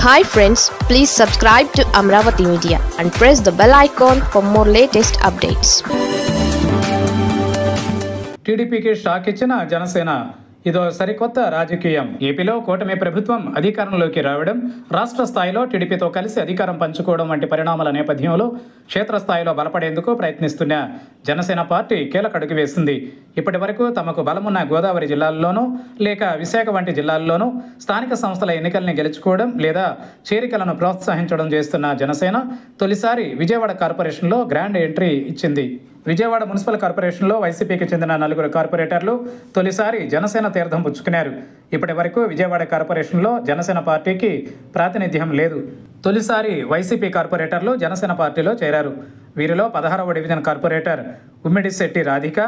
Hi friends, please subscribe to Amravati Media and press the bell icon for more latest updates. టీడీపీకి shock ఇచ్చిన జనసేన ఇదో సరికొత్త రాజకీయం. ఏపీలో కూటమి ప్రభుత్వం అధికారంలోకి రావడం, రాష్ట్ర స్థాయిలో టీడీపీతో కలిసి అధికారం పంచుకోవడం వంటి పరిణామాల నేపథ్యంలో క్షేత్రస్థాయిలో బలపడేందుకు ప్రయత్నిస్తున్న జనసేన పార్టీ కీలక అడుగు వేసింది. ఇప్పటి వరకు తమకు బలమున్న గోదావరి జిల్లాల్లోనూ లేక విశాఖ వంటి జిల్లాల్లోనూ స్థానిక సంస్థల ఎన్నికల్ని గెలుచుకోవడం లేదా చేరికలను ప్రోత్సహించడం చేస్తున్న జనసేన తొలిసారి విజయవాడ కార్పొరేషన్లో గ్రాండ్ ఎంట్రీ ఇచ్చింది. విజయవాడ మున్సిపల్ కార్పొరేషన్లో వైసీపీకి చెందిన 4 కార్పొరేటర్లు తొలిసారి జనసేన తీర్థం పుచ్చుకున్నారు. ఇప్పటి వరకు విజయవాడ కార్పొరేషన్లో జనసేన పార్టీకి ప్రాతినిధ్యం లేదు. తొలిసారి వైసీపీ కార్పొరేటర్లు జనసేన పార్టీలో చేరారు. వీరిలో 16వ డివిజన్ కార్పొరేటర్ ఉమ్మిడిశెట్టి రాధిక,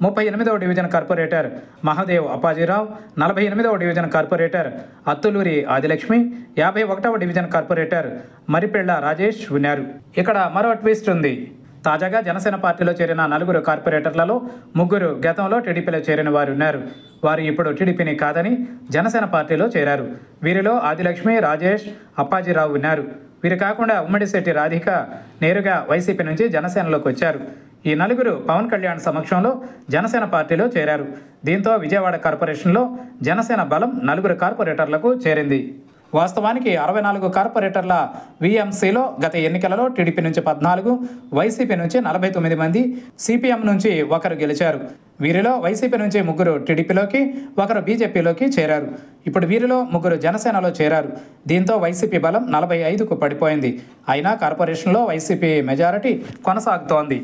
38వ డివిజన్ కార్పొరేటర్ మహాదేవ్ అప్పాజీరావు, 48వ డివిజన్ కార్పొరేటర్ అత్తులూరి ఆదిలక్ష్మి, 51వ డివిజన్ కార్పొరేటర్ మరిపెళ్ల రాజేష్ ఉన్నారు. ఇక్కడ మరో ట్విస్ట్ ఉంది. తాజాగా జనసేన పార్టీలో చేరిన 4 కార్పొరేటర్లలో 3 గతంలో టీడీపీలో చేరిన వారు ఉన్నారు. వారు ఇప్పుడు టీడీపీని కాదని జనసేన పార్టీలో చేరారు. వీరిలో ఆదిలక్ష్మి, రాజేష్, అప్పాజీరావు ఉన్నారు. వీరు కాకుండా ఉమ్మడిశెట్టి రాధిక నేరుగా వైసీపీ నుంచి జనసేనలోకి వచ్చారు. ఈ 4 పవన్ కళ్యాణ్ సమక్షంలో జనసేన పార్టీలో చేరారు. దీంతో విజయవాడ కార్పొరేషన్లో జనసేన బలం 4 కార్పొరేటర్లకు చేరింది. వాస్తవానికి 64 కార్పొరేటర్ల వీఎంసీలో గత ఎన్నికలలో టీడీపీ నుంచి 14, వైసీపీ నుంచి 49 మంది, సిపిఎం నుంచి 1 గెలిచారు. వీరిలో వైసీపీ నుంచి 3 టీడీపీలోకి, 1 బీజేపీలోకి చేరారు. ఇప్పుడు వీరిలో 3 జనసేనలో చేరారు. దీంతో వైసీపీ బలం 45కు పడిపోయింది. అయినా కార్పొరేషన్లో వైసీపీ మెజారిటీ కొనసాగుతోంది.